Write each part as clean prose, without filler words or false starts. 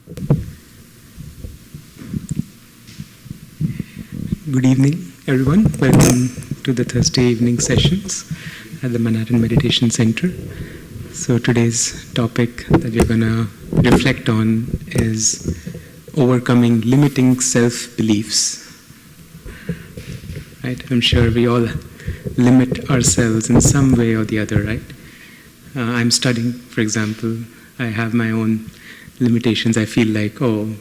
Good evening, everyone. Welcome to the Thursday evening sessions at the Manhattan Meditation Center. So today's topic that we're going to reflect on is overcoming limiting self-beliefs. Right? I'm sure we all limit ourselves in some way or the other, right? I'm studying, for example. I have my own limitations. I feel like,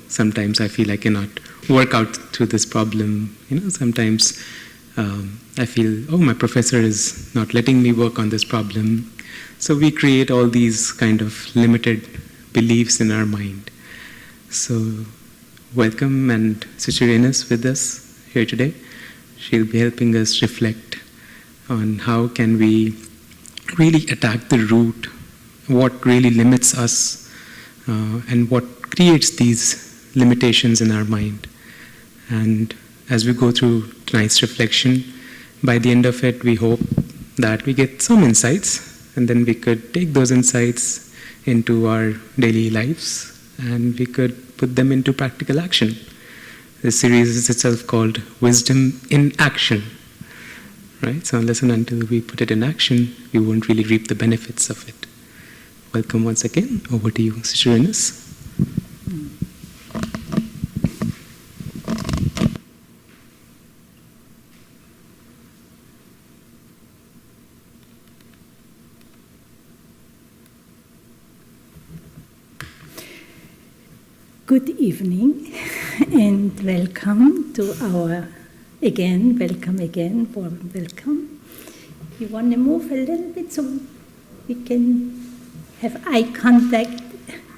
sometimes I feel I cannot work out through this problem. Sometimes I feel, my professor is not letting me work on this problem. So we create all these kind of limited beliefs in our mind. So welcome, and Sister Ines with us here today. She'll be helping us reflect on how can we really attack the root, what really limits us, and what creates these limitations in our mind. And as we go through tonight's reflection, by the end of it, we hope that we get some insights, and then we could take those insights into our daily lives, and we could put them into practical action. This series is itself called Wisdom in Action, right? So unless and until we put it in action, we won't really reap the benefits of it. Welcome once again. Over to you, Sister Ines. Good evening and welcome to our, welcome again, warm welcome. You want to move a little bit so we can have eye contact?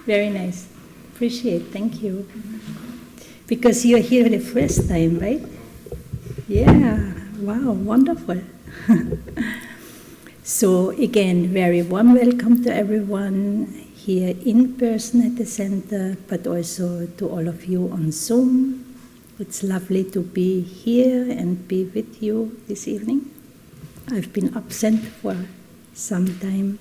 Very nice. Appreciate, thank you. Because you're here the first time, right? Yeah, wow, wonderful. So again, very warm welcome to everyone here in person at the center, but also to all of you on Zoom. It's lovely to be here and be with you this evening. I've been absent for some time,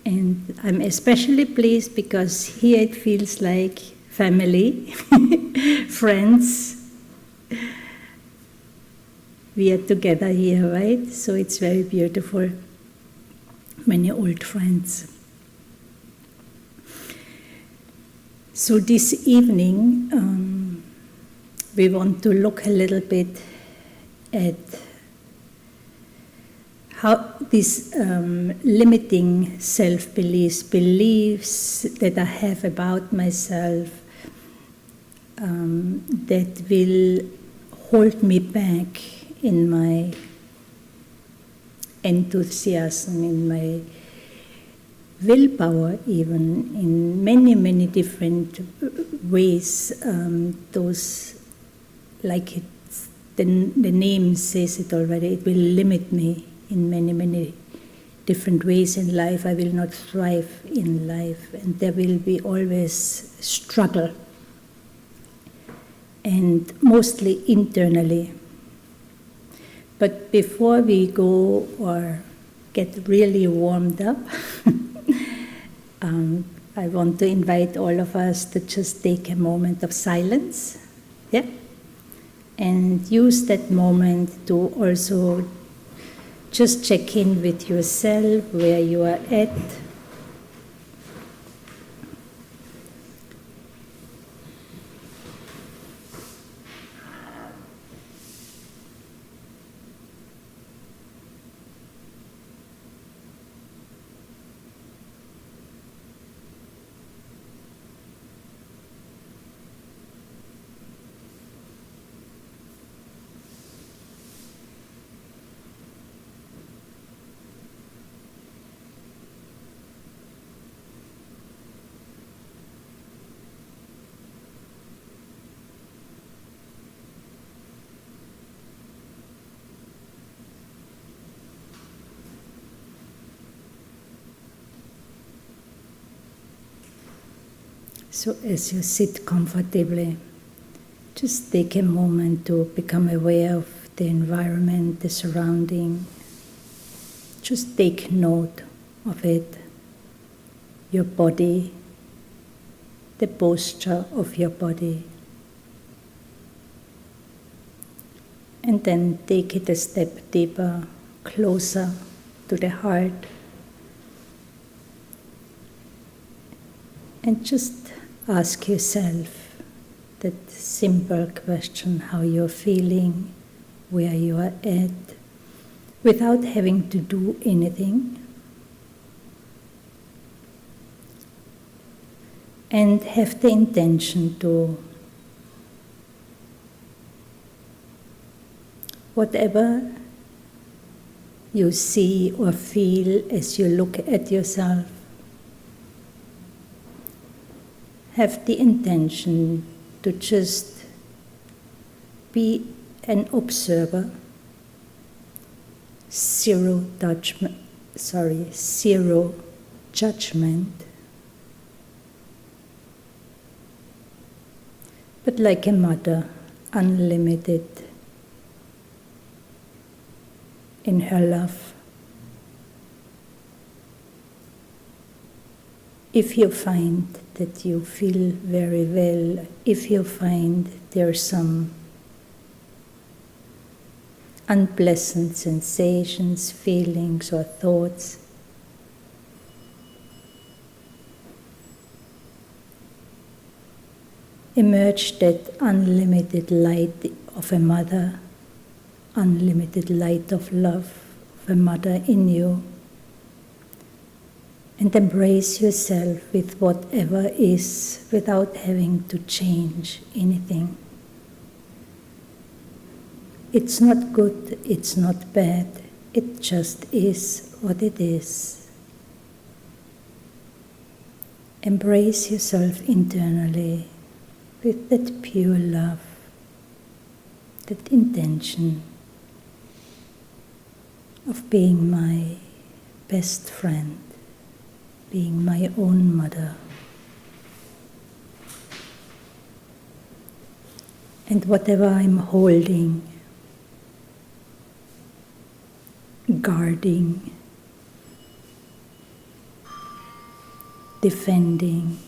and I'm especially pleased because here it feels like family, friends. We are together here, right? So it's very beautiful. Many old friends. So this evening, we want to look a little bit at how these limiting self-beliefs, beliefs that I have about myself, that will hold me back in my enthusiasm, in my willpower, even in many, many different ways. Those, like the name says it already, it will limit me in many, many different ways in life. I will not thrive in life, and there will be always struggle, and mostly internally. But before we go or get really warmed up, I want to invite all of us to just take a moment of silence, and use that moment to also just check in with yourself, where you are at. So as you sit comfortably, just take a moment to become aware of the environment, the surrounding. Just take note of it, your body, the posture of your body. And then take it a step deeper, closer to the heart. And just ask yourself that simple question, how you're feeling, where you are at, without having to do anything. And have the intention to whatever you see or feel as you look at yourself, have the intention to just be an observer, zero judgment. But like a mother, unlimited in her love. If you find that you feel very well, if you find there are some unpleasant sensations, feelings, or thoughts, emerge that unlimited light of a mother, unlimited light of love of a mother in you, and embrace yourself with whatever is without having to change anything. It's not good, it's not bad, it just is what it is. Embrace yourself internally with that pure love, that intention of being my best friend, being my own mother. And whatever I'm holding, guarding, defending,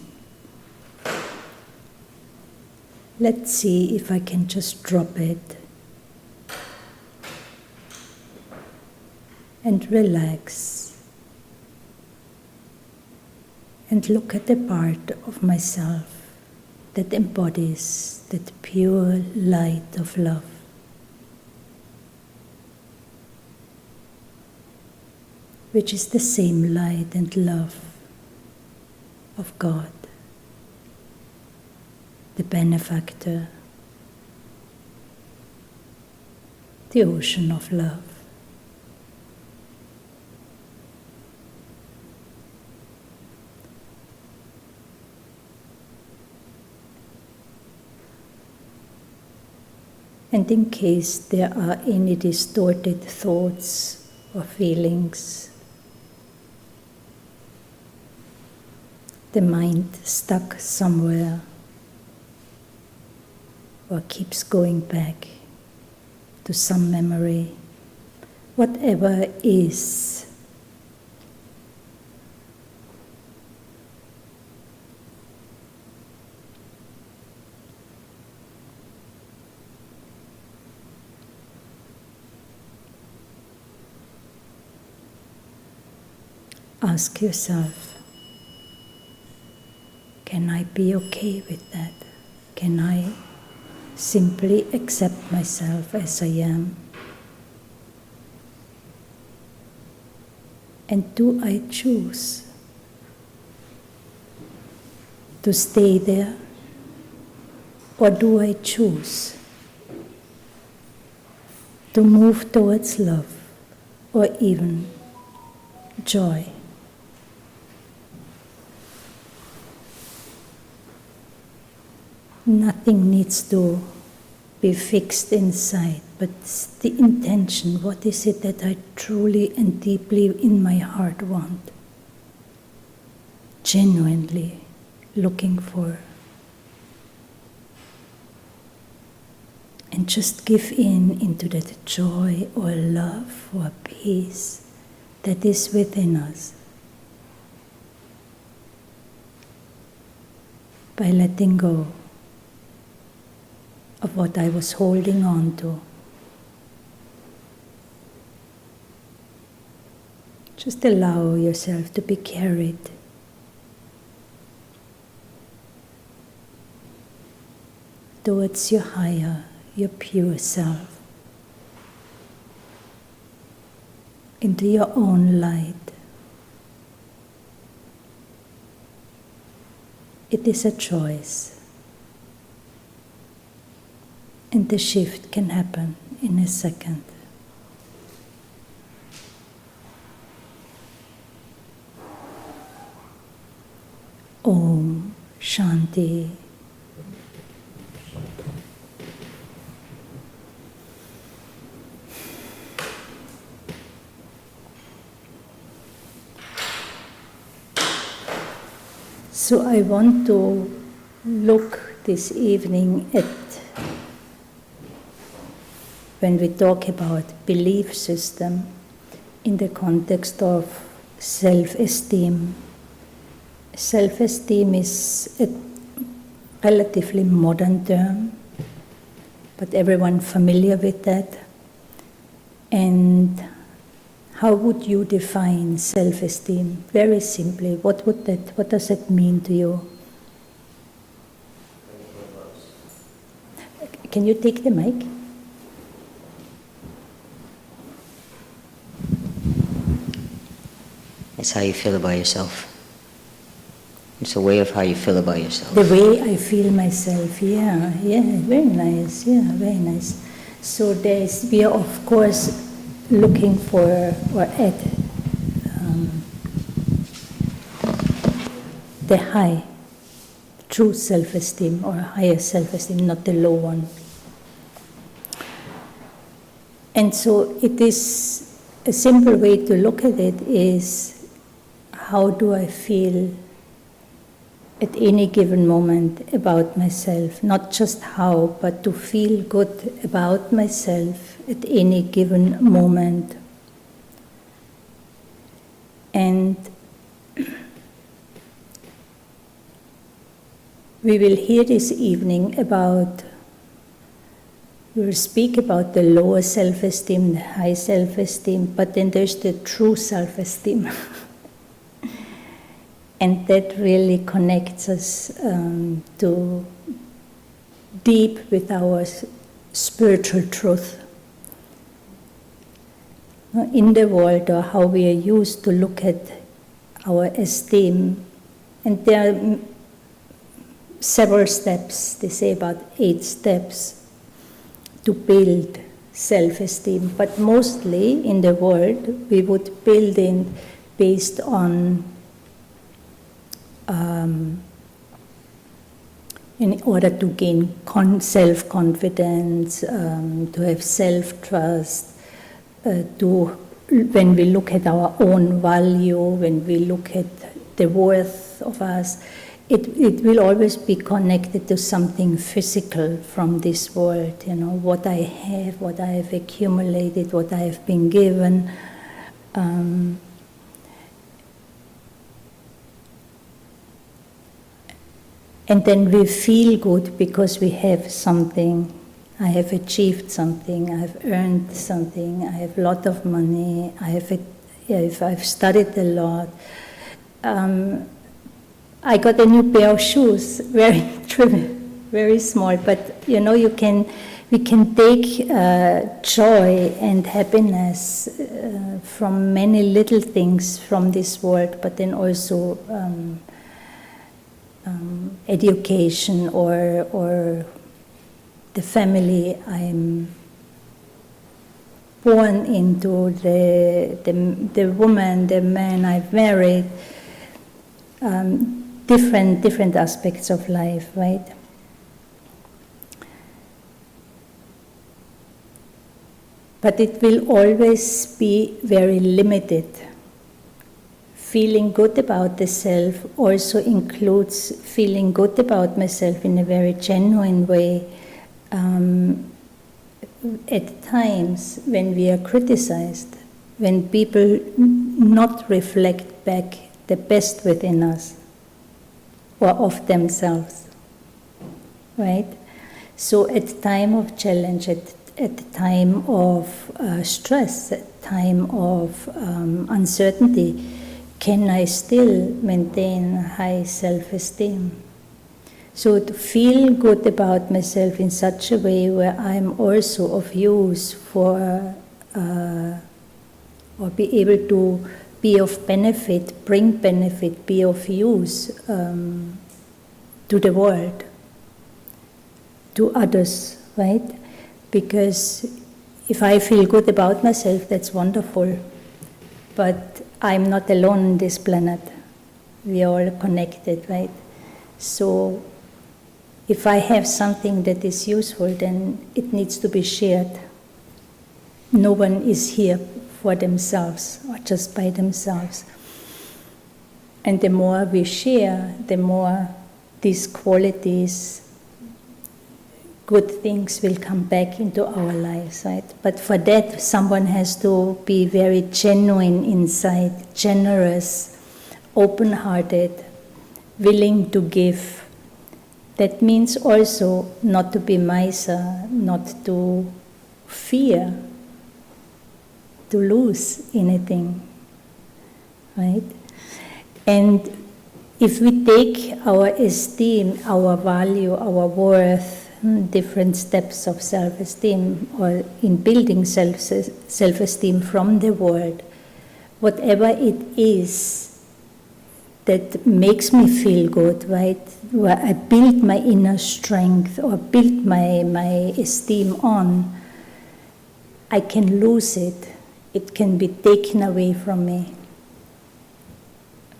let's see if I can just drop it and relax and look at the part of myself that embodies that pure light of love. Which is the same light and love of God, the benefactor, the ocean of love. And in case there are any distorted thoughts or feelings, the mind stuck somewhere or keeps going back to some memory, whatever is, ask yourself, can I be okay with that? Can I simply accept myself as I am? And do I choose to stay there? Or do I choose to move towards love or even joy? Nothing needs to be fixed inside, but the intention, what is it that I truly and deeply in my heart want? Genuinely looking for. And just give in into that joy or love or peace that is within us. by letting go of what I was holding on to. Just allow yourself to be carried towards your higher, your pure self, into your own light. It is a choice, and the shift can happen in a second. Om Shanti. So I want to look this evening at, when we talk about belief system, in the context of self-esteem. Self-esteem is a relatively modern term, but everyone familiar with that. And how would you define self-esteem? Very simply, what does that mean to you? Can you take the mic? It's how you feel about yourself. It's a way of how you feel about yourself. The way I feel myself, yeah, very nice, very nice. So we are of course looking for or at the high, true self-esteem or higher self-esteem, not the low one. And so it is, a simple way to look at it is, how do I feel at any given moment about myself? Not just how, but to feel good about myself at any given moment. And we will hear this evening about, we will speak about the lower self-esteem, the high self-esteem, but then there's the true self-esteem. And that really connects us to deep with our spiritual truth. In the world, or how we are used to look at our esteem, and there are several steps, they say about 8 steps to build self-esteem, but mostly in the world we would build in based on in order to gain self-confidence, to have self-trust, when we look at our own value, when we look at the worth of us, it will always be connected to something physical from this world, what I have, what I have accumulated, what I have been given. And then we feel good because we have something. I have achieved something, I have earned something, I have a lot of money, I've studied a lot. I got a new pair of shoes, very trivial, very small, but we can take joy and happiness from many little things from this world, but then also education or the family I'm born into, the woman, the man I've married, different aspects of life, right? But it will always be very limited. Feeling good about the self also includes feeling good about myself in a very genuine way. At times when we are criticized, when people not reflect back the best within us or of themselves. right? So at time of challenge, at the time of stress, at time of uncertainty, can I still maintain high self-esteem? So to feel good about myself in such a way where I'm also of use for, or be able to be of benefit, bring benefit, be of use to the world, to others, right? Because if I feel good about myself, that's wonderful. But I'm not alone on this planet. We are all connected, right? So if I have something that is useful, then it needs to be shared. No one is here for themselves or just by themselves. And the more we share, the more these qualities, good things will come back into our lives, right? But for that, someone has to be very genuine inside, generous, open-hearted, willing to give. That means also not to be miser, not to fear to lose anything, right? And if we take our esteem, our value, our worth, different steps of self-esteem, or in building self-esteem from the world, whatever it is that makes me feel good, right? Where I build my inner strength or build my esteem on, I can lose it. It can be taken away from me,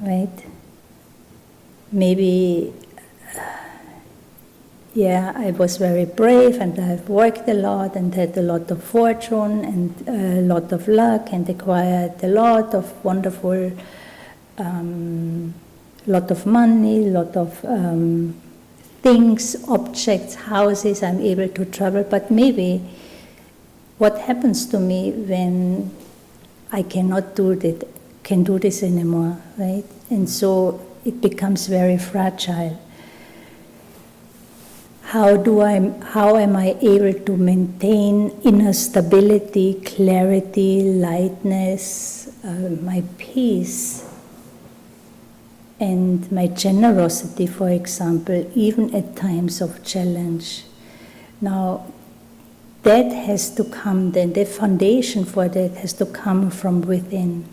right? Maybe, I was very brave and I've worked a lot and had a lot of fortune and a lot of luck and acquired a lot of wonderful, lot of money, lot of things, objects, houses. I'm able to travel, but maybe what happens to me when I cannot do this anymore, right? And so it becomes very fragile. How am I able to maintain inner stability, clarity, lightness, my peace, and my generosity, for example, even at times of challenge? Now, that has to come, then the foundation for that has to come from within,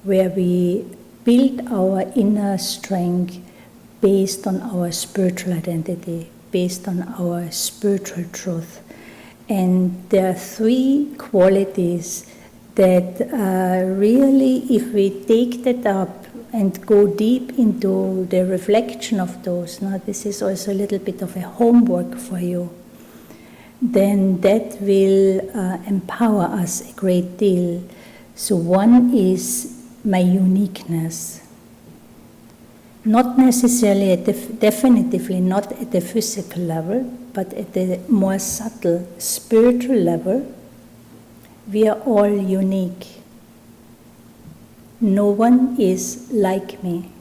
where we build our inner strength based on our spiritual identity, based on our spiritual truth. And there are three qualities that really, if we take that up and go deep into the reflection of those, now this is also a little bit of a homework for you, then that will empower us a great deal. So one is my uniqueness. Not necessarily, definitively not at the physical level, but at the more subtle spiritual level, we are all unique. No one is like me.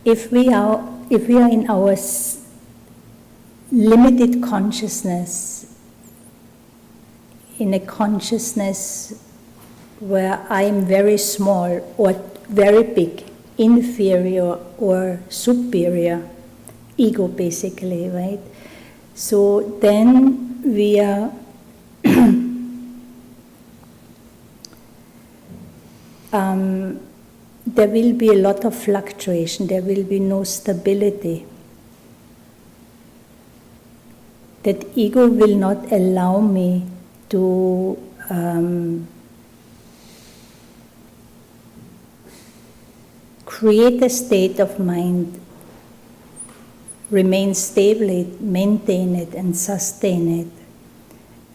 If we are in our limited consciousness, in a consciousness where I am very small or very big, inferior or superior, ego basically, right? So then we are there will be a lot of fluctuation, there will be no stability. That ego will not allow me to create a state of mind, remain stable, maintain it and sustain it,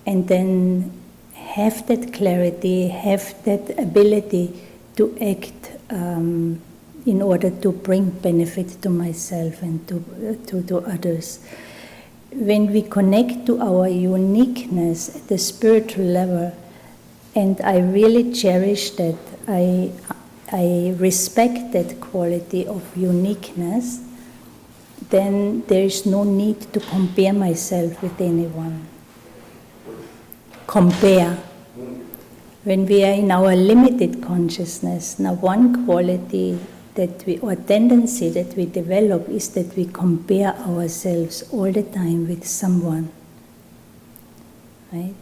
and then have that clarity, have that ability to act in order to bring benefit to myself and to others. When we connect to our uniqueness at the spiritual level, and I really cherish that, I respect that quality of uniqueness, then there is no need to compare myself with anyone. Compare. When we are in our limited consciousness, now one quality or tendency that we develop is that we compare ourselves all the time with someone, right?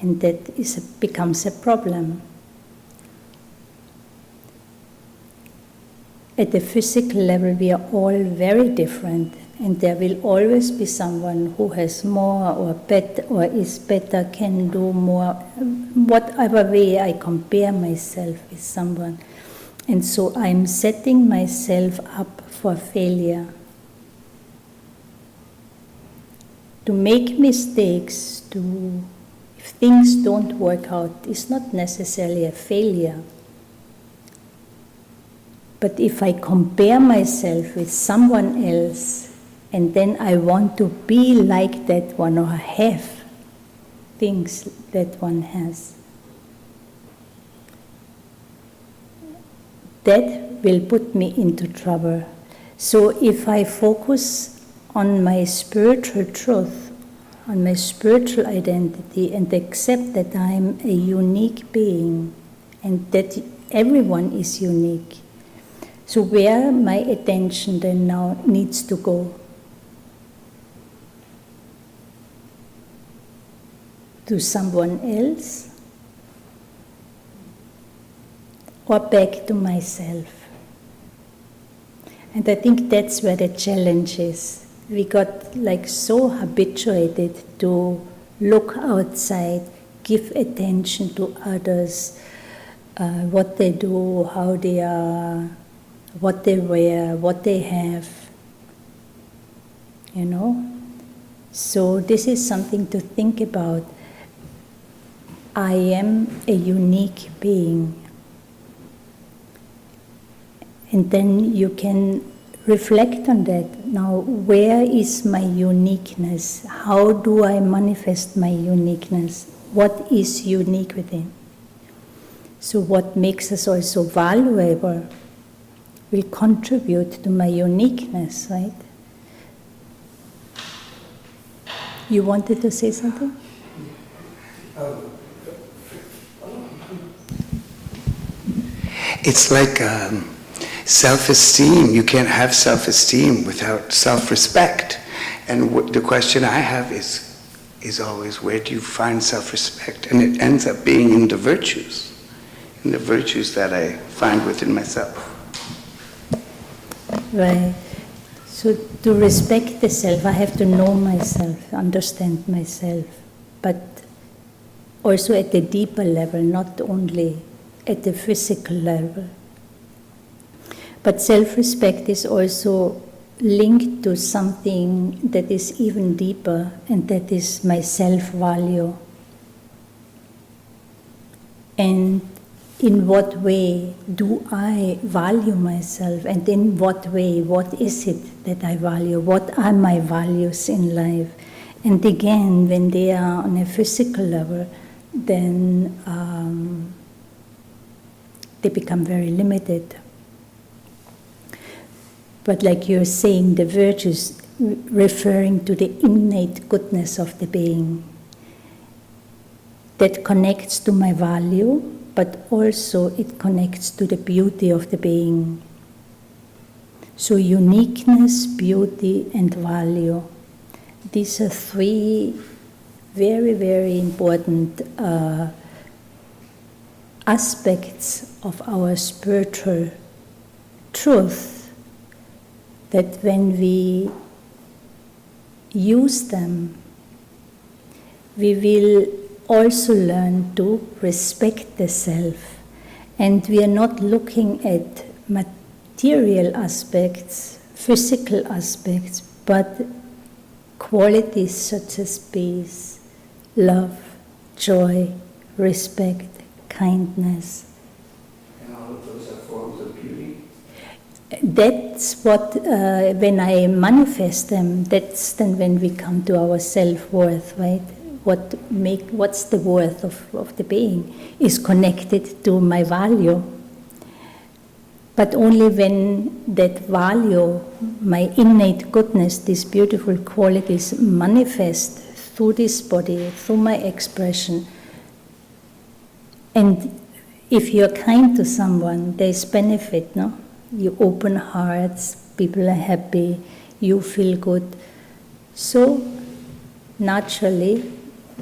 And that becomes a problem. At the physical level, we are all very different, and there will always be someone who has more or better, or is better, can do more, whatever way I compare myself with someone. And so I'm setting myself up for failure. To make mistakes, if things don't work out, is not necessarily a failure. But if I compare myself with someone else, and then I want to be like that one or have things that one has, that will put me into trouble. So if I focus on my spiritual truth, on my spiritual identity, and accept that I am a unique being, and that everyone is unique, so where my attention then now needs to go? To someone else? Or back to myself? And I think that's where the challenge is. We got so habituated to look outside, give attention to others, what they do, how they are, what they wear, what they have, So this is something to think about. I am a unique being. And then you can reflect on that. Now, where is my uniqueness? How do I manifest my uniqueness? What is unique within? So what makes us also valuable will contribute to my uniqueness, right? You wanted to say something? It's like self-esteem. You can't have self-esteem without self-respect. And the question I have is always, where do you find self-respect? And it ends up being in the virtues that I find within myself. Right. So to respect the self, I have to know myself, understand myself, but also at the deeper level, not only at the physical level. But self-respect is also linked to something that is even deeper, and that is my self-value. And in what way do I value myself, and in what way, what is it that I value? What are my values in life? And again, when they are on a physical level, then they become very limited. But like you're saying, the virtues referring to the innate goodness of the being, that connects to my value, but also it connects to the beauty of the being. So uniqueness, beauty, and value. These are three very, very important aspects of our spiritual truth, that when we use them, we will also learn to respect the self. And we are not looking at material aspects, physical aspects, but qualities such as peace, love, joy, respect, kindness. And all of those are forms of beauty? That's what, when I manifest them, that's then when we come to our self-worth, right? What's the worth of the being is connected to my value. But only when that value, my innate goodness, these beautiful qualities manifest through this body, through my expression. And if you're kind to someone, there's benefit, no? You open hearts, people are happy, you feel good. So, naturally,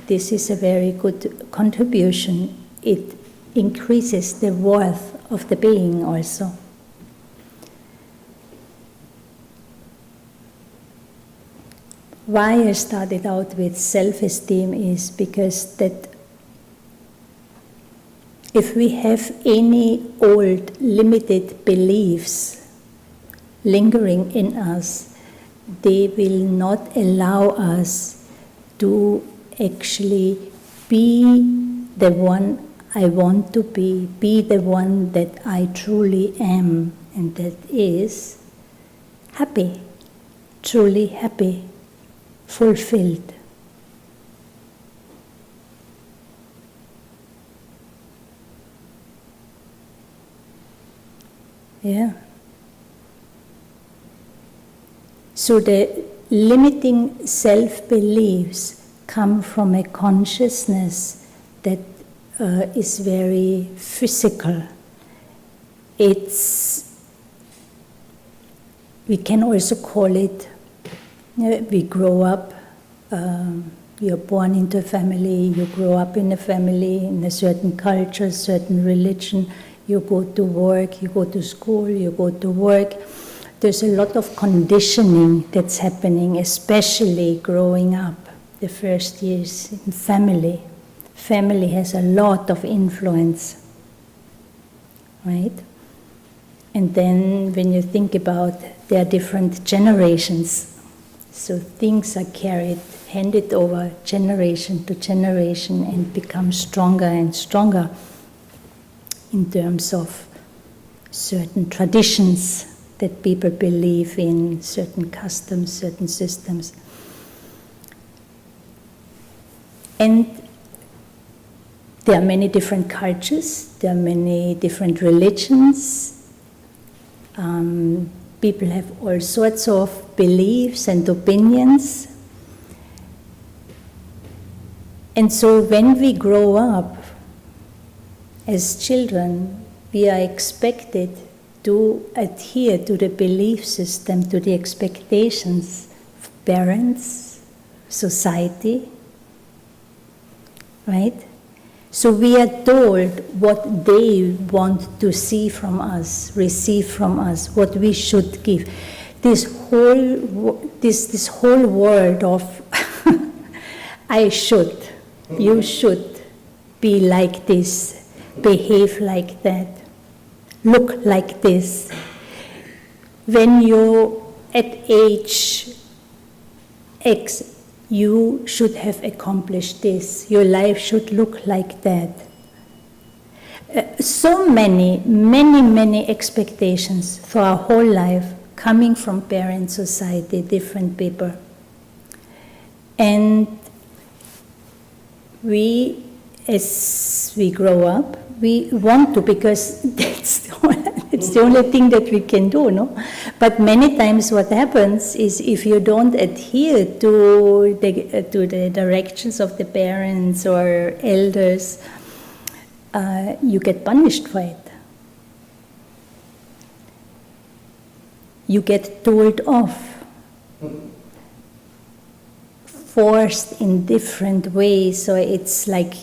this is a very good contribution. It increases the worth of the being also. Why I started out with self-esteem is because that if we have any old limited beliefs lingering in us, they will not allow us to actually be the one I want to be the one that I truly am, and that is happy, truly happy, fulfilled. Yeah. So the limiting self-beliefs come from a consciousness that is very physical. We can also call it, we grow up, you're born into a family, you grow up in a family, in a certain culture, certain religion, you go to work, you go to school, you go to work. There's a lot of conditioning that's happening, especially growing up the first years in family. Family has a lot of influence, right? And then when you think about, there are different generations, so things are carried, handed over generation to generation and become stronger and stronger in terms of certain traditions that people believe in, certain customs, certain systems. And there are many different cultures, there are many different religions. People have all sorts of beliefs and opinions. And so when we grow up as children, we are expected to adhere to the belief system, to the expectations of parents, society, right? So we are told what they want to see from us, receive from us, what we should give. This whole world of I should, you should be like this, behave like that, look like this. When you're at age X, you should have accomplished this. Your life should look like that. So many expectations for our whole life coming from parents, society, different people. And we, as we grow up, we want to, because that's the only thing that we can do, no? But many times what happens is if you don't adhere to the directions of the parents or elders, you get punished for it. You get told off, forced in different ways, so it's like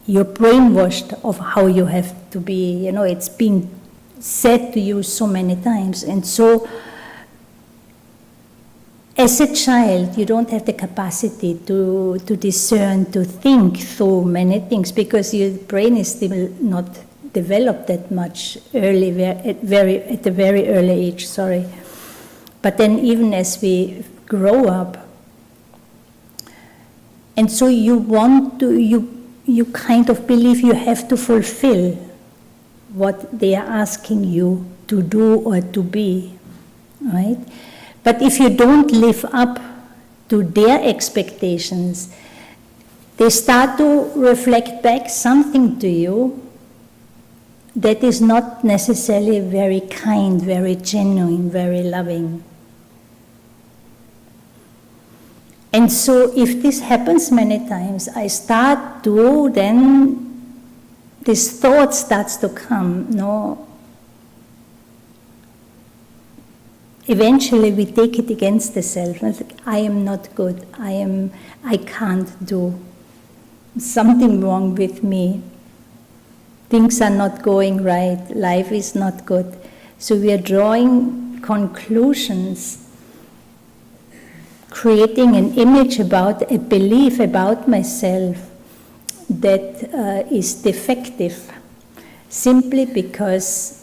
you're brainwashed of how you have to be, it's being said to you so many times. And so, as a child, you don't have the capacity to discern, to think through many things, because your brain is still not developed that much early, at a very early age, sorry. But then even as we grow up, and so you kind of believe you have to fulfill what they are asking you to do or to be, right? But if you don't live up to their expectations, they start to reflect back something to you that is not necessarily very kind, very genuine, very loving. And so if this happens many times, I start to, then this thought starts to come, no? Eventually we take it against the self. It's like, I am not good, I can't do, something wrong with me. Things are not going right, life is not good. So we are drawing conclusions, creating an image about, a belief about myself that is defective, simply because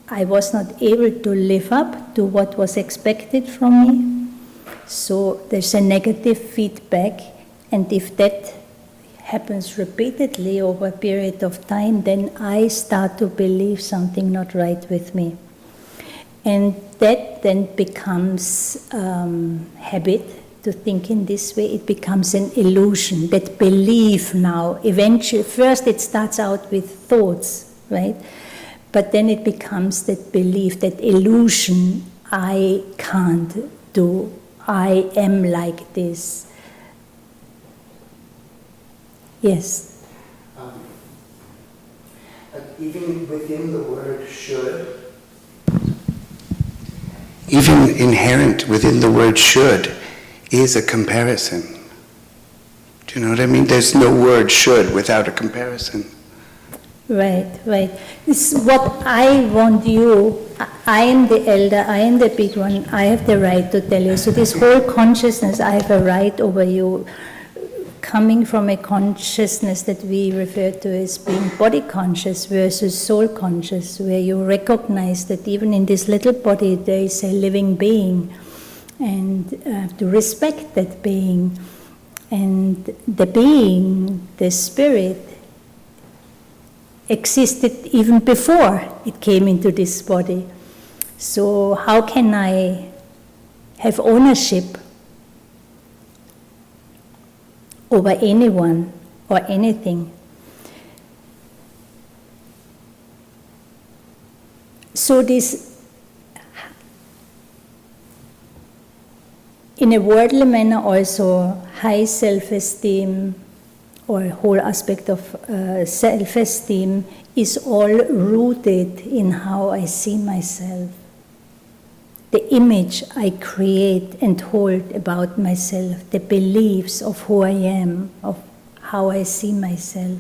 I was not able to live up to what was expected from me. So there's a negative feedback, and if that happens repeatedly over a period of time, then I start to believe something not right with me. And that then becomes habit to think in this way. It becomes an illusion, that belief now. Eventually, first it starts out with thoughts, right? But then it becomes that belief, that illusion, I can't do, I am like this. Yes? Even within the word should, even inherent within the word should is a comparison. Do you know what I mean? There's no word should without a comparison. Right, right. This is what I want you. I am the elder, I am the big one, I have the right to tell you. So this whole consciousness, I have a right over you, coming from a consciousness that we refer to as being body conscious versus soul conscious, where you recognize that even in this little body there is a living being, and to respect that being. And the being, the spirit, existed even before it came into this body. So how can I have ownership over anyone or anything? So this, in a worldly manner also, high self-esteem or whole aspect of self-esteem is all rooted in how I see myself. The image I create and hold about myself, the beliefs of who I am, of how I see myself.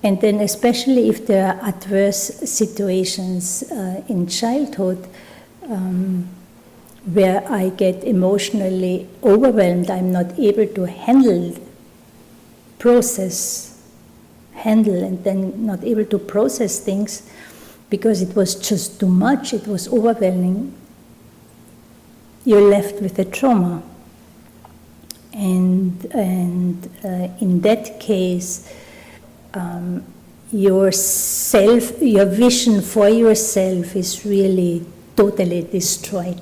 And then especially if there are adverse situations in childhood where I get emotionally overwhelmed, I'm not able to handle, and then not able to process things because it was just too much, it was overwhelming. You're left with a trauma. And in that case, your vision for yourself is really totally destroyed.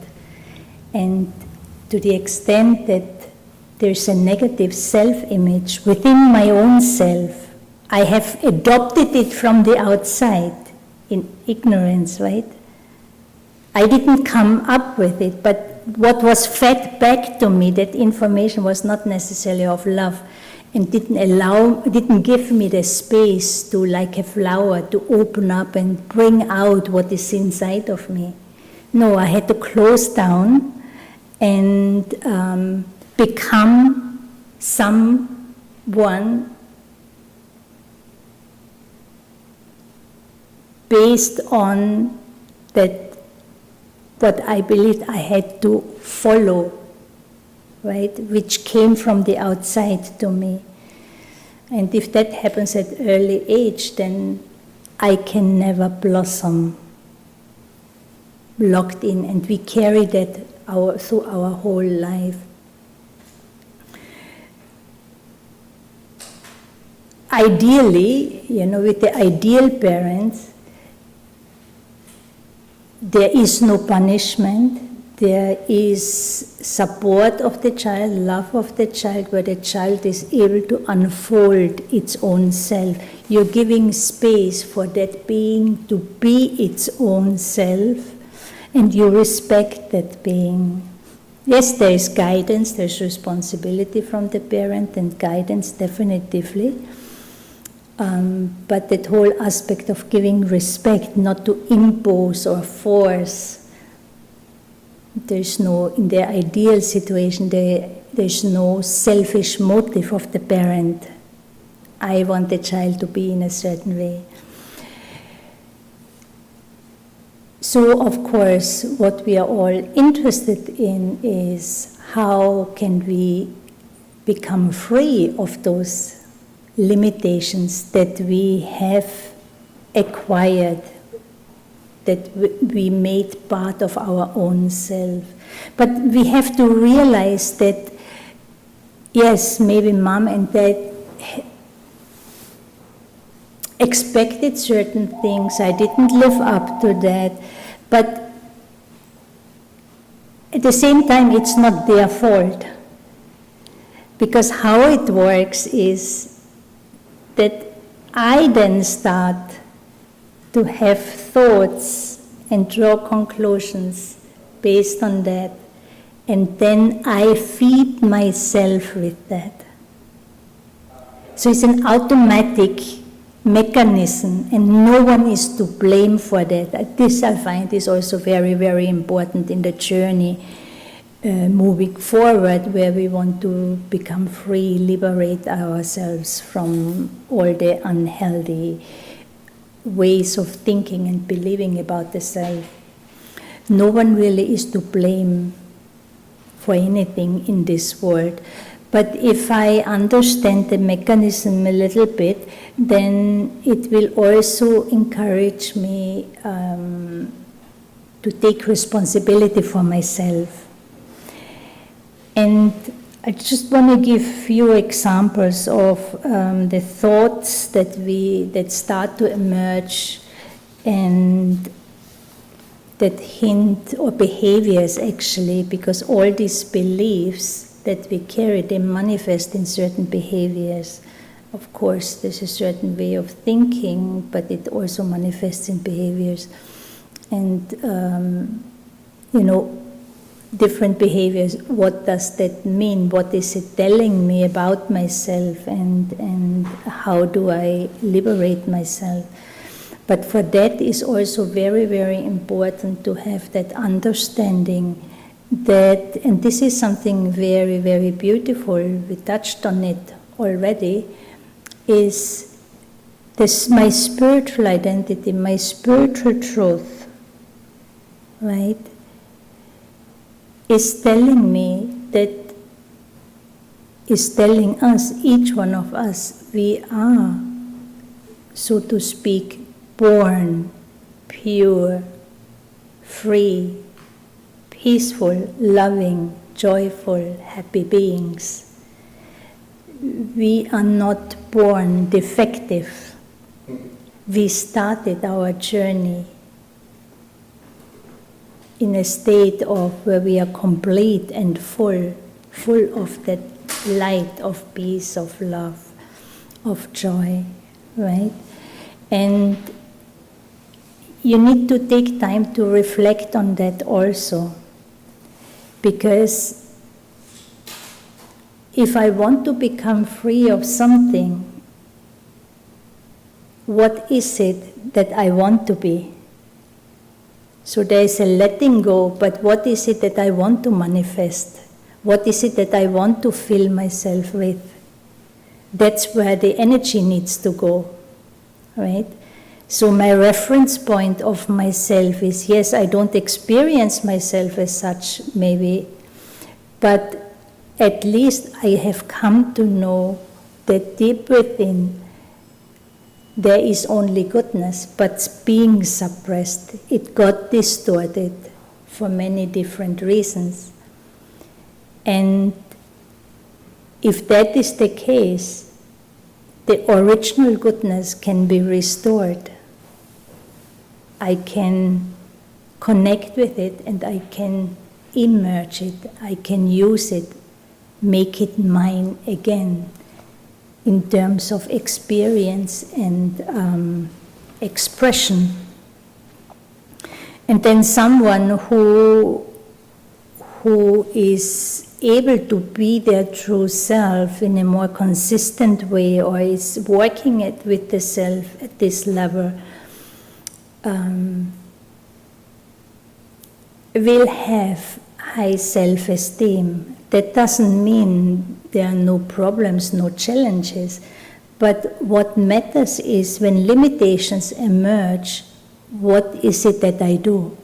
And to the extent that there's a negative self-image within my own self, I have adopted it from the outside in ignorance, right? I didn't come up with it, but what was fed back to me, that information was not necessarily of love, and didn't give me the space to, like a flower, to open up and bring out what is inside of me. No, I had to close down and become someone based on that what I believed I had to follow, right, which came from the outside to me. And if that happens at early age, then I can never blossom, locked in, and we carry that through our whole life. Ideally, with the ideal parents, there is no punishment, there is support of the child, love of the child, where the child is able to unfold its own self. You're giving space for that being to be its own self, and you respect that being. Yes, there is guidance, there's responsibility from the parent, and guidance definitively. But that whole aspect of giving respect, not to impose or force. There's no, in the ideal situation, there's no selfish motive of the parent. I want the child to be in a certain way. So, of course, what we are all interested in is how can we become free of those limitations that we have acquired, that we made part of our own self. But we have to realize that, yes, maybe mom and dad expected certain things, I didn't live up to that, but at the same time, it's not their fault. Because how it works is that I then start to have thoughts and draw conclusions based on that, and then I feed myself with that. So it's an automatic mechanism, and no one is to blame for that. This I find is also very, very important in the journey moving forward, where we want to become free, liberate ourselves from all the unhealthy ways of thinking and believing about the self. No one really is to blame for anything in this world. But if I understand the mechanism a little bit, then it will also encourage me to take responsibility for myself. And I just want to give few examples of the thoughts that start to emerge and that hint, or behaviors actually, because all these beliefs that we carry, they manifest in certain behaviors. Of course, there's a certain way of thinking, but it also manifests in behaviors. And, different behaviors, what does that mean? What is it telling me about myself, and how do I liberate myself? But for that is also very, very important to have that understanding that, and this is something very, very beautiful, we touched on it already, is this my spiritual identity, my spiritual truth, right, is telling me that, is telling us, each one of us, we are, so to speak, born, pure, free, peaceful, loving, joyful, happy beings. We are not born defective. We started our journey in a state of where we are complete and full of that light of peace, of love, of joy, right? And you need to take time to reflect on that also, because if I want to become free of something, what is it that I want to be? So there is a letting go, but what is it that I want to manifest? What is it that I want to fill myself with? That's where the energy needs to go, right? So my reference point of myself is, yes, I don't experience myself as such, maybe, but at least I have come to know that deep within there is only goodness, but being suppressed, it got distorted for many different reasons. And if that is the case, the original goodness can be restored. I can connect with it, and I can emerge it, I can use it, make it mine again in terms of experience and expression. And then someone who is able to be their true self in a more consistent way, or is working it with the self at this level, will have high self-esteem. That doesn't mean there are no problems, no challenges, but what matters is when limitations emerge, what is it that I do?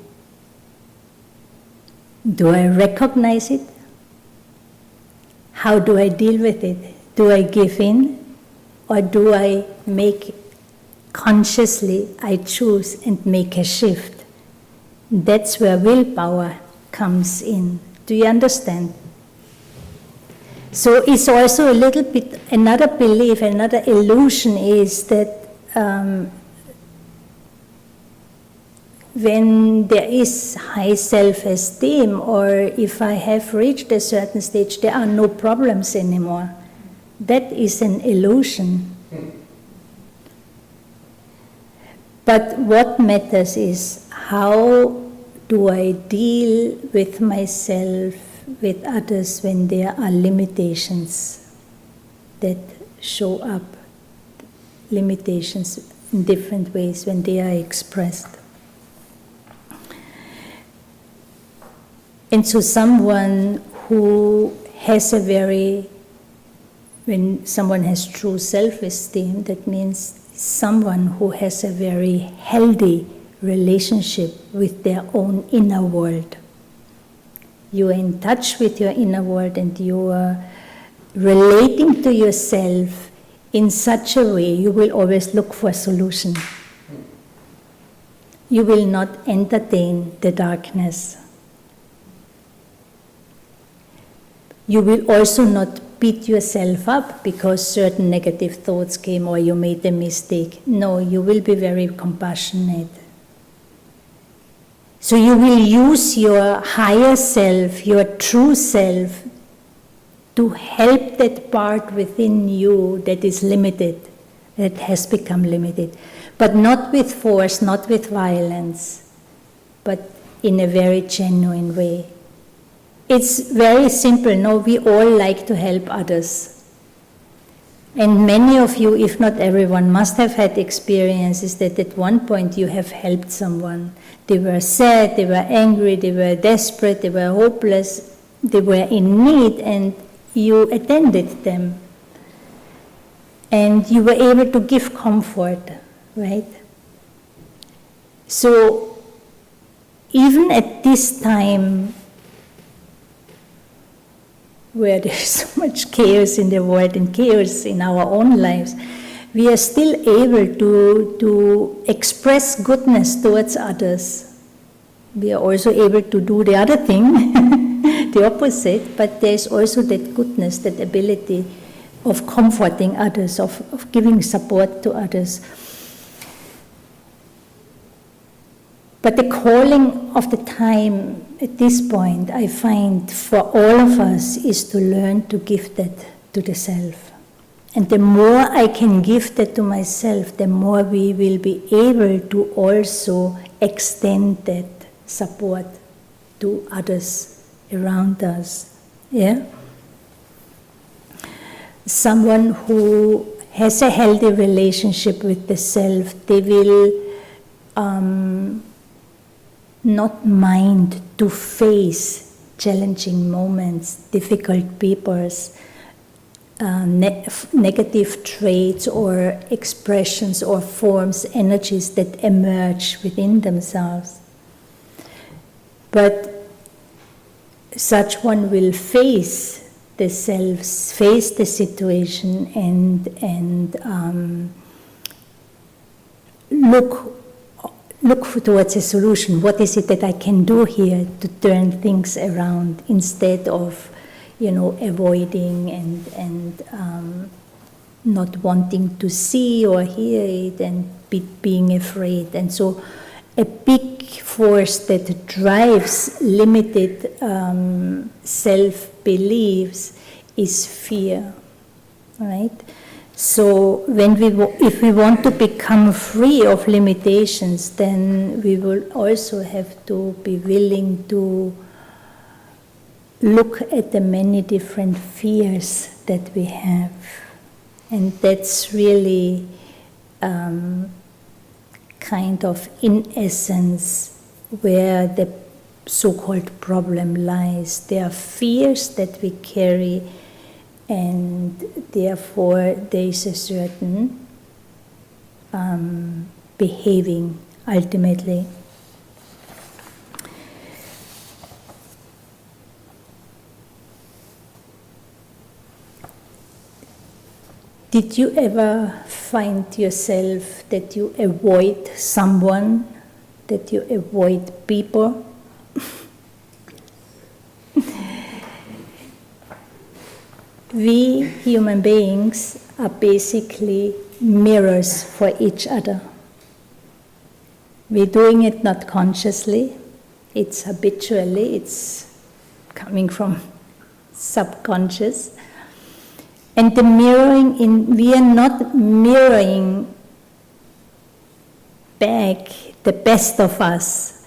Do I recognize it? How do I deal with it? Do I give in? Or do I make consciously, I choose and make a shift? That's where willpower comes in. Do you understand? So it's also a little bit, another belief, another illusion is that when there is high self-esteem, or if I have reached a certain stage, there are no problems anymore. That is an illusion. But what matters is, how do I deal with myself, with others, when there are limitations that show up, limitations in different ways when they are expressed. And so someone who has when someone has true self-esteem, that means someone who has a very healthy relationship with their own inner world. You are in touch with your inner world and you are relating to yourself in such a way you will always look for a solution. You will not entertain the darkness. You will also not beat yourself up because certain negative thoughts came or you made a mistake. No, you will be very compassionate. So you will use your higher self, your true self, to help that part within you that is limited, that has become limited. But not with force, not with violence, but in a very genuine way. It's very simple. No, we all like to help others. And many of you, if not everyone, must have had experiences that at one point you have helped someone. They were sad, they were angry, they were desperate, they were hopeless, they were in need, and you attended them. And you were able to give comfort, right? So, even at this time, where there's so much chaos in the world and chaos in our own lives, we are still able to express goodness towards others. We are also able to do the other thing, the opposite, but there's also that goodness, that ability of comforting others, of giving support to others. But the calling of the time at this point, I find, for all of us, is to learn to give that to the self. And the more I can give that to myself, the more we will be able to also extend that support to others around us. Yeah? Someone who has a healthy relationship with the self, they will not mind to face challenging moments, difficult peoples, negative traits or expressions or forms, energies that emerge within themselves. But such one will face the selves, face the situation, and look towards a solution. What is it that I can do here to turn things around, instead of, avoiding and not wanting to see or hear it and being afraid. And so a big force that drives limited self-beliefs is fear, right? So if we want to become free of limitations, then we will also have to be willing to look at the many different fears that we have. And that's really kind of, in essence, where the so-called problem lies. There are fears that we carry, and therefore there is a certain behaving ultimately. Did you ever find yourself that you avoid someone, that you avoid people? We human beings are basically mirrors for each other. We're doing it not consciously, it's habitually, it's coming from subconscious. And the mirroring, we are not mirroring back the best of us.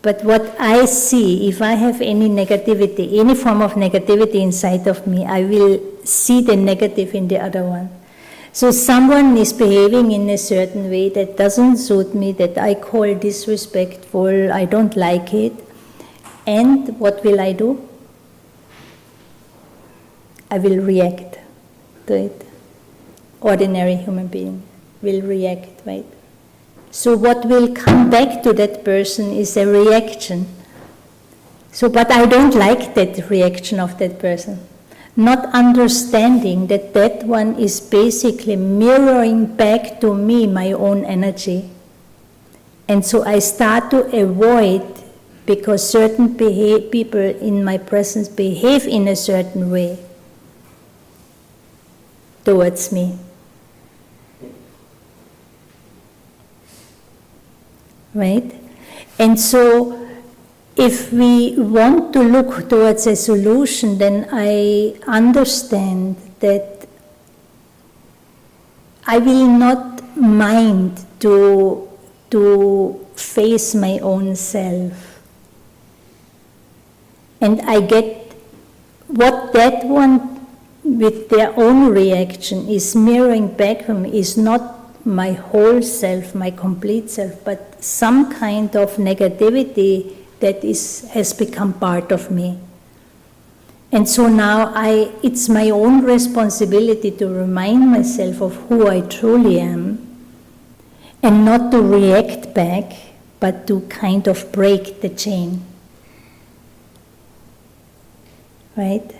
But what I see, if I have any negativity, any form of negativity inside of me, I will see the negative in the other one. So someone is behaving in a certain way that doesn't suit me, that I call disrespectful, I don't like it. And what will I do? I will react to it. Ordinary human being will react, right? So what will come back to that person is a reaction. So, but I don't like that reaction of that person. Not understanding that that one is basically mirroring back to me my own energy. And so I start to avoid, because certain people in my presence behave in a certain way towards me. Right? And so if we want to look towards a solution, then I understand that I will not mind to face my own self. And I get what that one with their own reaction is mirroring back from me is not my whole self, my complete self, but some kind of negativity that has become part of me. And so now it's my own responsibility to remind myself of who I truly am, and not to react back, but to kind of break the chain. Right?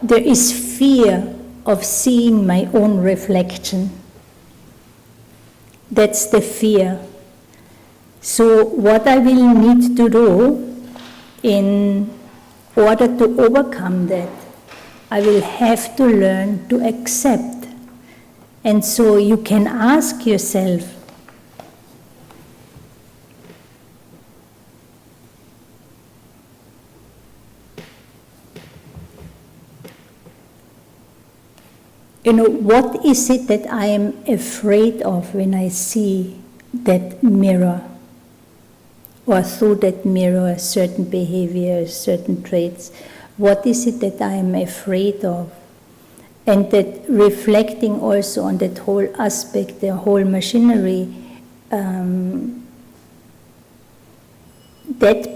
There is fear of seeing my own reflection. That's the fear. So what I will need to do in order to overcome that, I will have to learn to accept. And so you can ask yourself, what is it that I am afraid of when I see that mirror? Or through that mirror, certain behaviors, certain traits. What is it that I am afraid of? And that reflecting also on that whole aspect, the whole machinery, that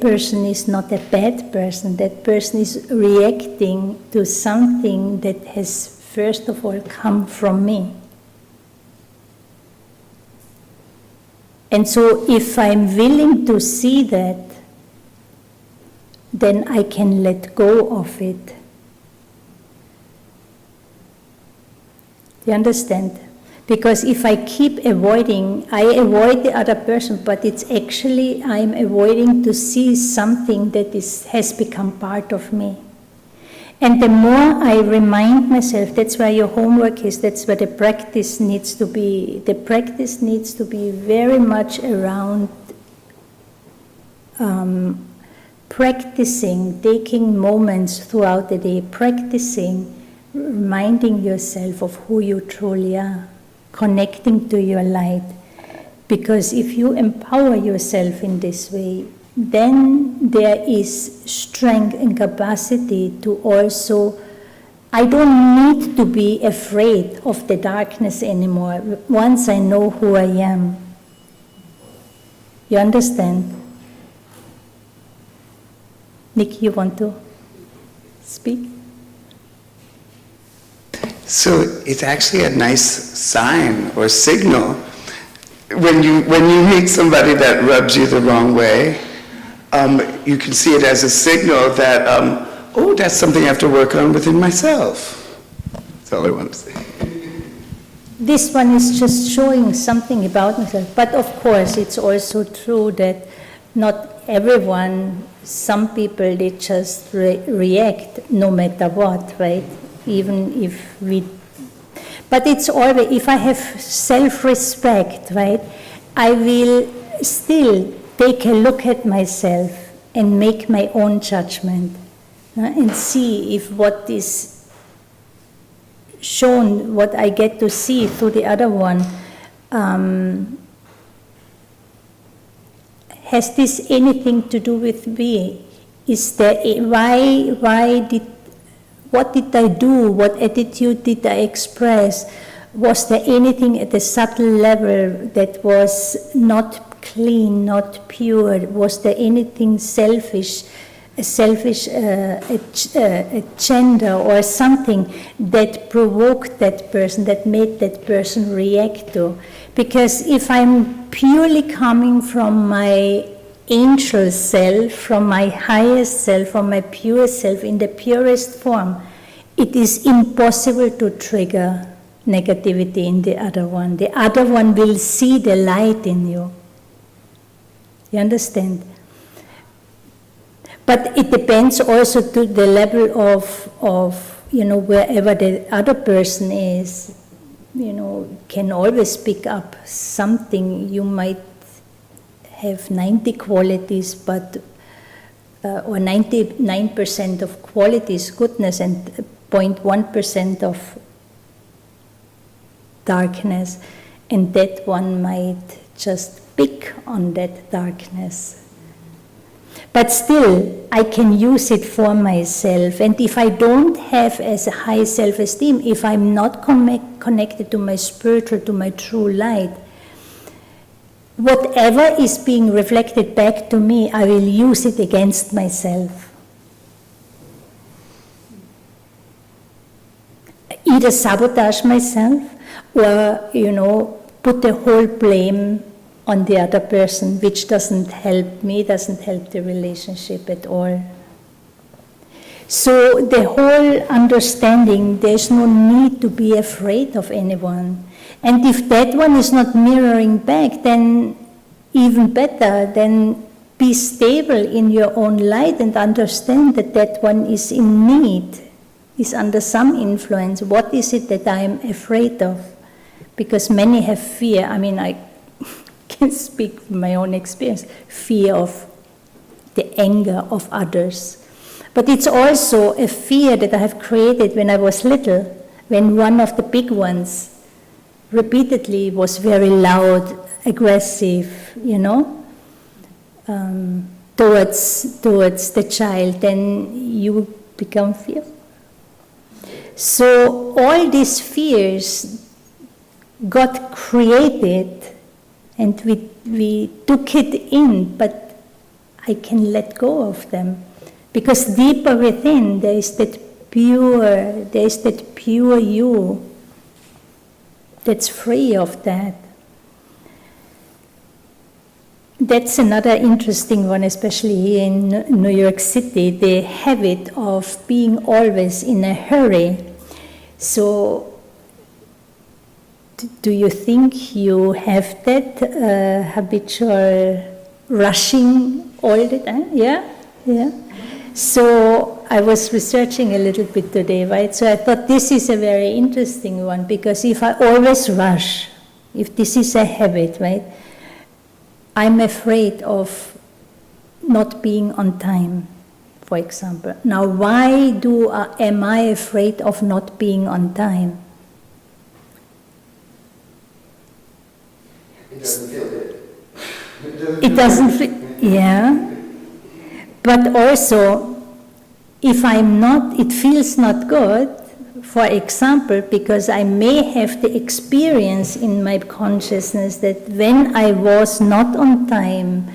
person is not a bad person. That person is reacting to something that has first of all come from me. And so if I'm willing to see that, then I can let go of it. Do you understand? Because if I keep avoiding, I avoid the other person, but it's actually I'm avoiding to see something that has become part of me. And the more I remind myself, that's where your homework is, that's where the practice needs to be. The practice needs to be very much around practicing, taking moments throughout the day, practicing, reminding yourself of who you truly are, connecting to your light. Because if you empower yourself in this way, then there is strength and capacity to also, I don't need to be afraid of the darkness anymore once I know who I am. You understand? Nick, you want to speak? So it's actually a nice sign or signal when you meet somebody that rubs you the wrong way. You can see it as a signal that, oh, that's something I have to work on within myself. That's all I want to say. This one is just showing something about myself. But of course, it's also true that not everyone, some people, they just react no matter what, right? Even if we... But it's always, if I have self-respect, right, I will still take a look at myself and make my own judgment and see if what is shown, what I get to see through the other one, has this anything to do with me? Is there, what did I do? What attitude did I express? Was there anything at the subtle level that was not clean, not pure? Was there anything selfish, agenda or something that provoked that person, that made that person react to? Because if I'm purely coming from my angel self, from my highest self, from my pure self, in the purest form, it is impossible to trigger negativity in the other one. The other one will see the light in you. You understand? But it depends also to the level of wherever the other person is, can always pick up something. You might have 90 qualities, but or 99% of qualities, goodness, and 0.1% of darkness, and that one might just pick on that darkness. But still, I can use it for myself. And if I don't have as a high self-esteem, if I'm not connected to my spiritual, to my true light, whatever is being reflected back to me, I will use it against myself. Either sabotage myself or, put the whole blame on the other person, which doesn't help me, doesn't help the relationship at all. So the whole understanding, there's no need to be afraid of anyone. And if that one is not mirroring back, then even better, then be stable in your own light and understand that that one is in need, is under some influence. What is it that I am afraid of? Because many have fear. I mean, I can speak from my own experience, fear of the anger of others. But it's also a fear that I have created when I was little, when one of the big ones repeatedly was very loud, aggressive, towards the child, then you become fearful. So all these fears got created, and we took it in, but I can let go of them. Because deeper within, there is that pure you that's free of that. That's another interesting one, especially here in New York City, the habit of being always in a hurry. So, do you think you have that habitual rushing all the time? Yeah? So I was researching a little bit today, right? So I thought this is a very interesting one, because if I always rush, if this is a habit, right, I'm afraid of not being on time, for example. Now, why am I afraid of not being on time? It doesn't feel good. It doesn't feel, yeah. But also, if I'm not, it feels not good, for example, because I may have the experience in my consciousness that when I was not on time,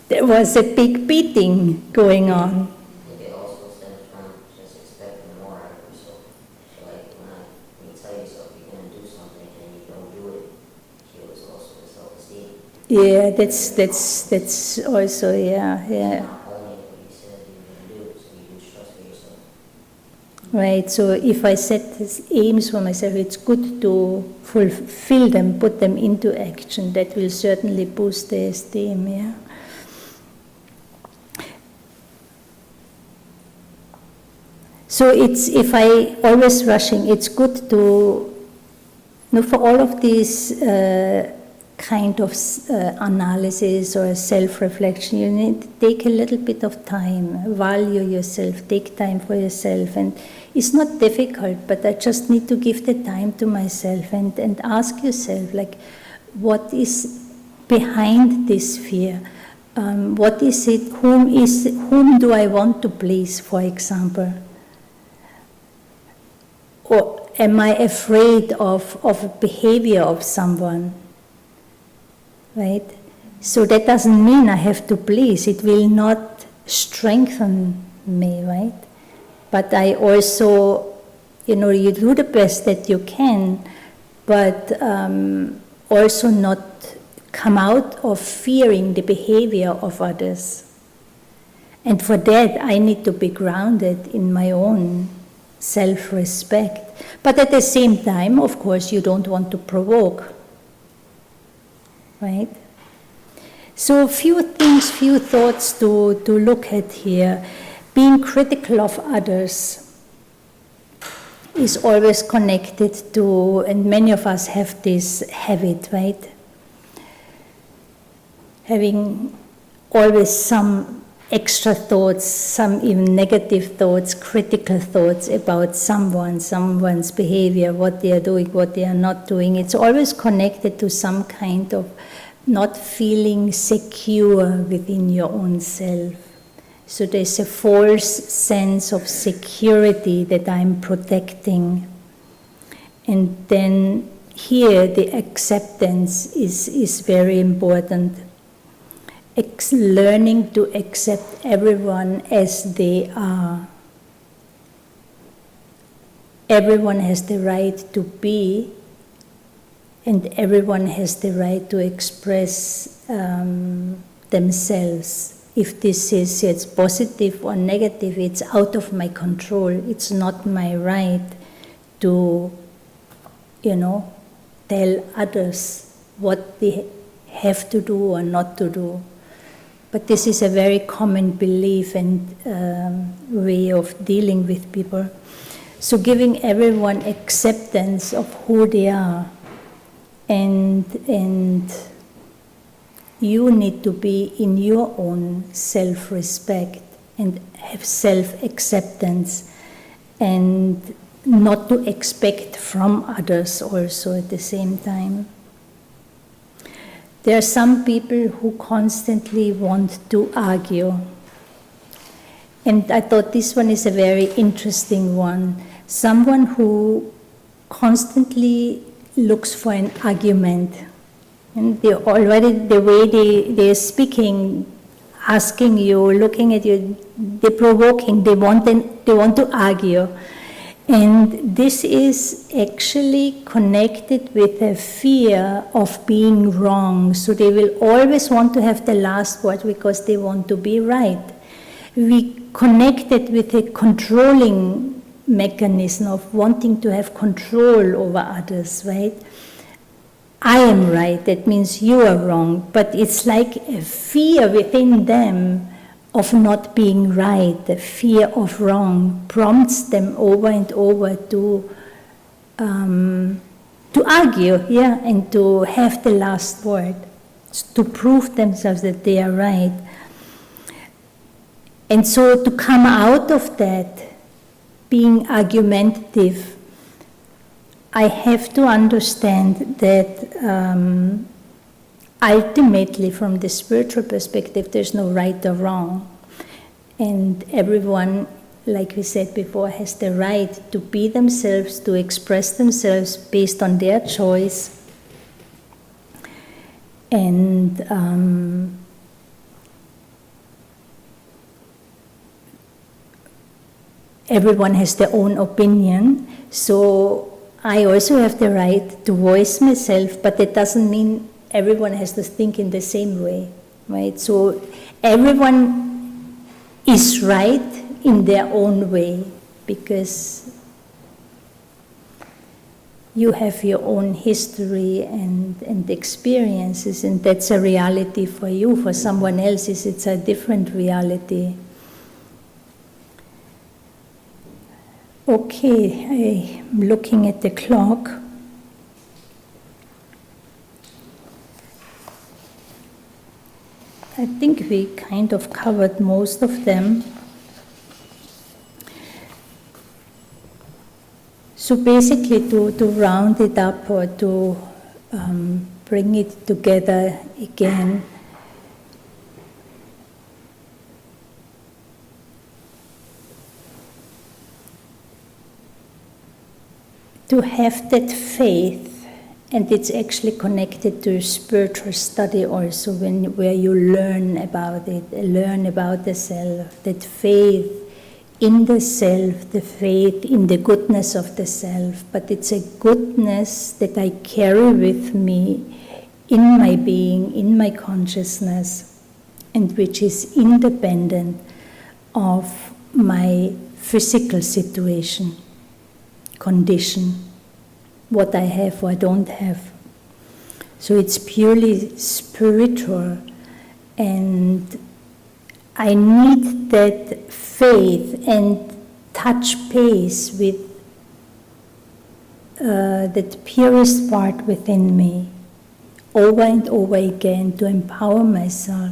there was a big beating going on. I think it also stems from just expecting more out of yourself. So like when you tell yourself you're going to do something and you don't do it, kills also the self-esteem. Yeah, that's also, yeah. You're not owning what you said you were going to do, so you lose trust for yourself. Right, so if I set these aims for myself, it's good to fulfill them, put them into action. That will certainly boost the esteem, yeah. So if I always rushing, it's good to, for all of these kind of analysis or self-reflection, you need to take a little bit of time, value yourself, take time for yourself. And it's not difficult, but I just need to give the time to myself and ask yourself, like, what is behind this fear? What is it? Whom do I want to please, for example? Or am I afraid of behavior of someone? Right? So that doesn't mean I have to please. It will not strengthen me, right? But I also, you do the best that you can, but also not come out of fearing the behavior of others. And for that, I need to be grounded in my own self-respect. But at the same time, of course, you don't want to provoke, right? So few thoughts to look at here. Being critical of others is always connected to, and many of us have this habit, right? Having always some extra thoughts, some even negative thoughts, critical thoughts about someone's behavior, what they are doing, what they are not doing. It's always connected to some kind of not feeling secure within your own self. So there's a false sense of security that I'm protecting. And then here the acceptance is very important. Learning to accept everyone as they are. Everyone has the right to be, and everyone has the right to express themselves. If this is it's positive or negative, it's out of my control. It's not my right to, tell others what they have to do or not to do. But this is a very common belief and way of dealing with people. So giving everyone acceptance of who they are, and you need to be in your own self-respect and have self-acceptance, and not to expect from others also at the same time. There are some people who constantly want to argue. And I thought this one is a very interesting one. Someone who constantly looks for an argument. And the way they're speaking, asking you, looking at you, they're provoking, they want to argue. And this is actually connected with a fear of being wrong. So they will always want to have the last word because they want to be right. We connect it with a controlling mechanism of wanting to have control over others, right? I am right, that means you are wrong. But it's like a fear within them of not being right, the fear of wrong prompts them over and over to argue, yeah, and to have the last word, to prove themselves that they are right. And so to come out of that, being argumentative, I have to understand that ultimately, from the spiritual perspective, there's no right or wrong. And everyone, like we said before, has the right to be themselves, to express themselves based on their choice. And everyone has their own opinion. So I also have the right to voice myself, but that doesn't mean everyone has to think in the same way, right? So everyone is right in their own way, because you have your own history and experiences, and that's a reality for you. For someone else, it's a different reality. Okay, I'm looking at the clock. I think we kind of covered most of them. So basically, to round it up or to bring it together again, to have that faith, and it's actually connected to spiritual study also, where you learn about it, learn about the self, that faith in the self, the faith in the goodness of the self, but it's a goodness that I carry with me in my being, in my consciousness, and which is independent of my physical situation, condition, what I have or don't have. So it's purely spiritual, and I need that faith and touch base with that purest part within me over and over again to empower myself.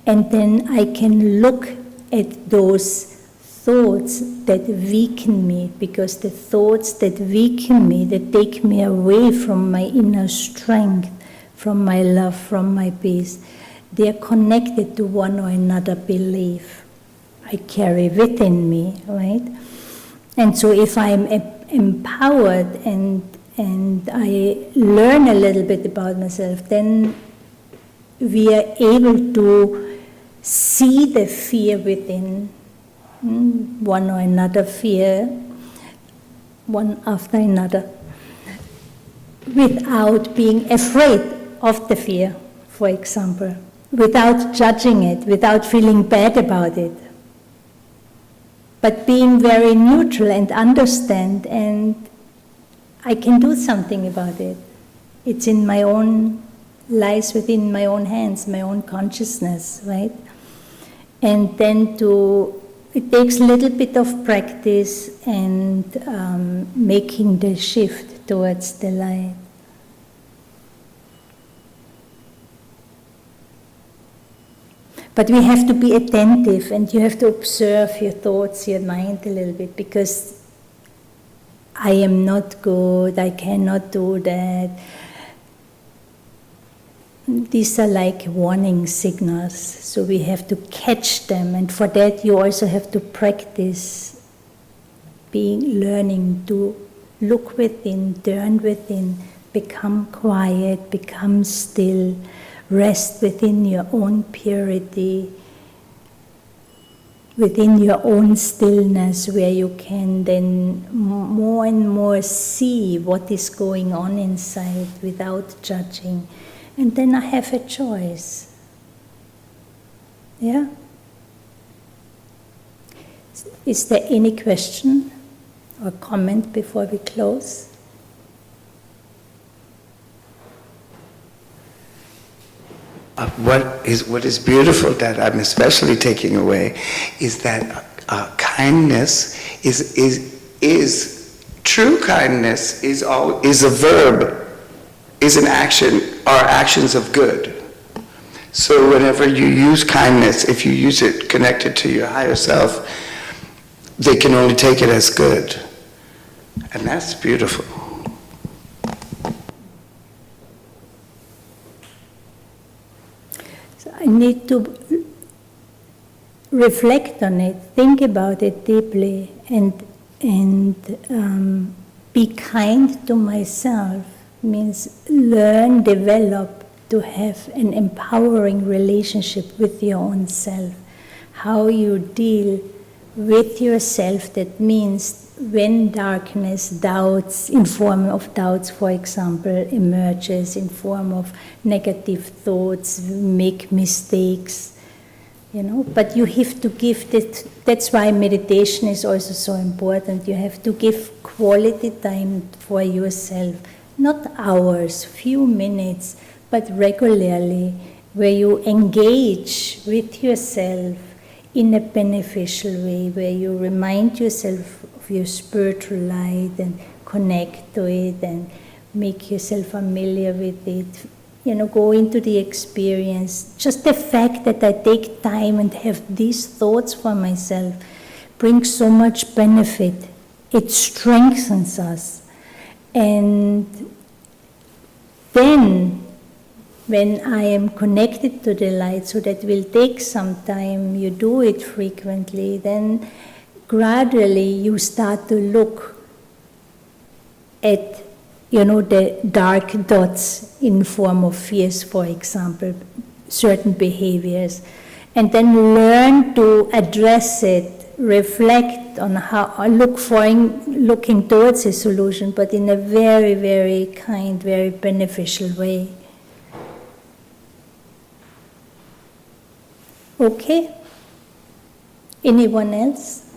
And then I can look at those thoughts that weaken me, because the thoughts that weaken me, that take me away from my inner strength, from my love, from my peace, they are connected to one or another belief I carry within me, right? And so if I'm empowered and I learn a little bit about myself, then we are able to see the fear within, one or another fear, one after another, without being afraid of the fear, for example, without judging it, without feeling bad about it, but being very neutral and understand, and I can do something about it. It's in my own, lies within my own hands, my own consciousness, right? And then it takes a little bit of practice and making the shift towards the light. But we have to be attentive, and you have to observe your thoughts, your mind a little bit, because I am not good, I cannot do that. These are like warning signals, so we have to catch them, and for that you also have to practice learning to look within, turn within, become quiet, become still, rest within your own purity, within your own stillness, where you can then more and more see what is going on inside without judging. And then I have a choice. Yeah? Is there any question or comment before we close? what is beautiful that I'm especially taking away is that kindness is true kindness is a verb, is an action, are actions of good. So whenever you use kindness, if you use it connected to your higher self, they can only take it as good. And that's beautiful. So I need to reflect on it, think about it deeply, and be kind to myself means learn, develop, to have an empowering relationship with your own self. How you deal with yourself, that means when darkness, doubts, in form of doubts, for example, emerges in form of negative thoughts, make mistakes, but you have to give that. That's why meditation is also so important. You have to give quality time for yourself, not hours, few minutes, but regularly, where you engage with yourself in a beneficial way, where you remind yourself of your spiritual light and connect to it and make yourself familiar with it. Go into the experience. Just the fact that I take time and have these thoughts for myself brings so much benefit. It strengthens us. And then, when I am connected to the light, so that will take some time, you do it frequently, then gradually you start to look at the dark dots in form of fears, for example, certain behaviors, and then learn to address it, reflect on how, looking towards a solution, but in a very, very kind, very beneficial way. Okay? Anyone else?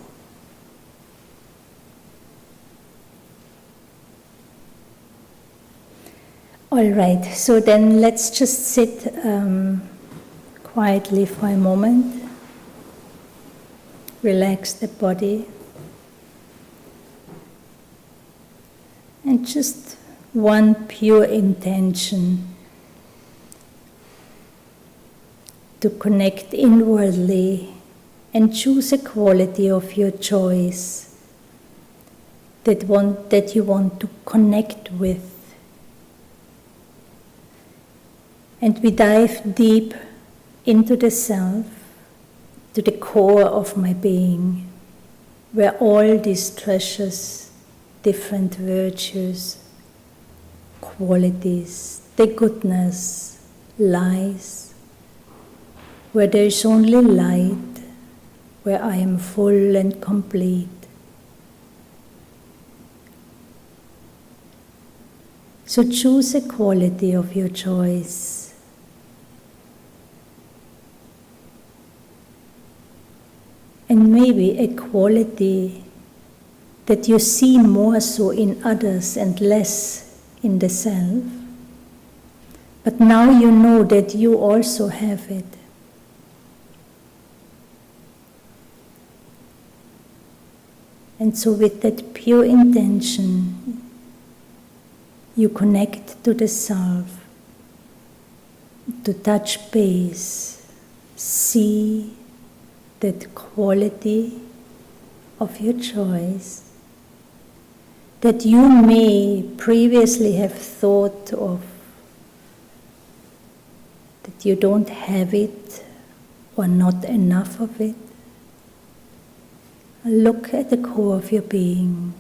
All right, so then let's just sit quietly for a moment. Relax the body. And just one pure intention to connect inwardly and choose a quality of your choice that you want to connect with. And we dive deep into the self, to the core of my being, where all these treasures, different virtues, qualities, the goodness lies, where there is only light, where I am full and complete. So choose a quality of your choice. And maybe a quality that you see more so in others and less in the self. But now you know that you also have it. And so with that pure intention, you connect to the self, to touch base, see that quality of your choice that you may previously have thought of, that you don't have it or not enough of it. Look at the core of your being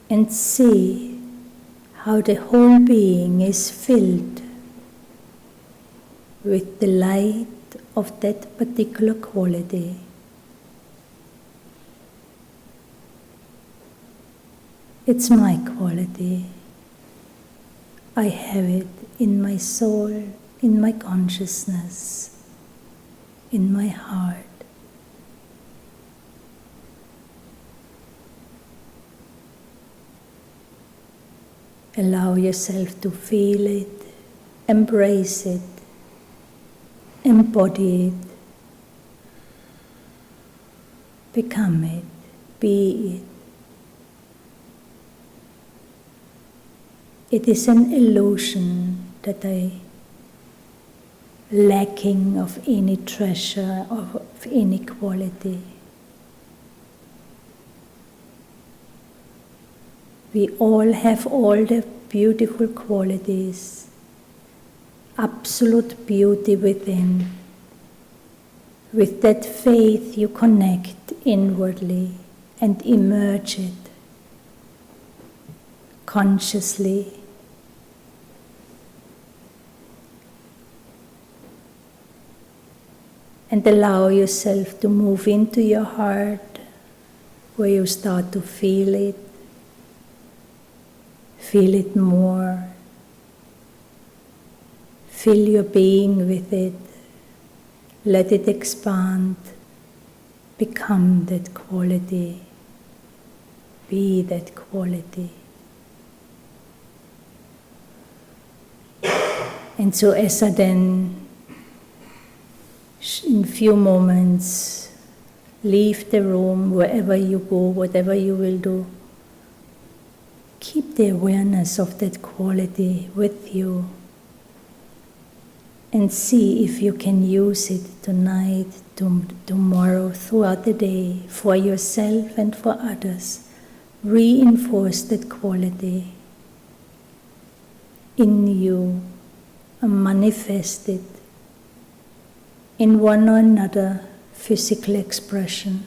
and see how the whole being is filled with the light of that particular quality. It's my quality. I have it in my soul, in my consciousness, in my heart. Allow yourself to feel it, embrace it, embody it, become it, be it. It is an illusion that I lacking of any treasure, of any quality. We all have all the beautiful qualities, absolute beauty within. With that faith you connect inwardly and emerge it consciously. And allow yourself to move into your heart where you start to feel it. Feel it more. Fill your being with it. Let it expand. Become that quality. Be that quality. And so as I then, in few moments, leave the room, wherever you go, whatever you will do, keep the awareness of that quality with you and see if you can use it tonight, tomorrow, throughout the day, for yourself and for others. Reinforce that quality in you and manifest it in one or another physical expression.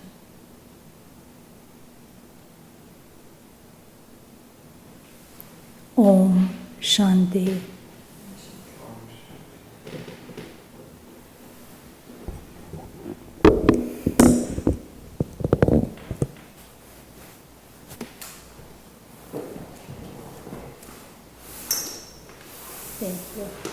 Om Shanti. Thank you.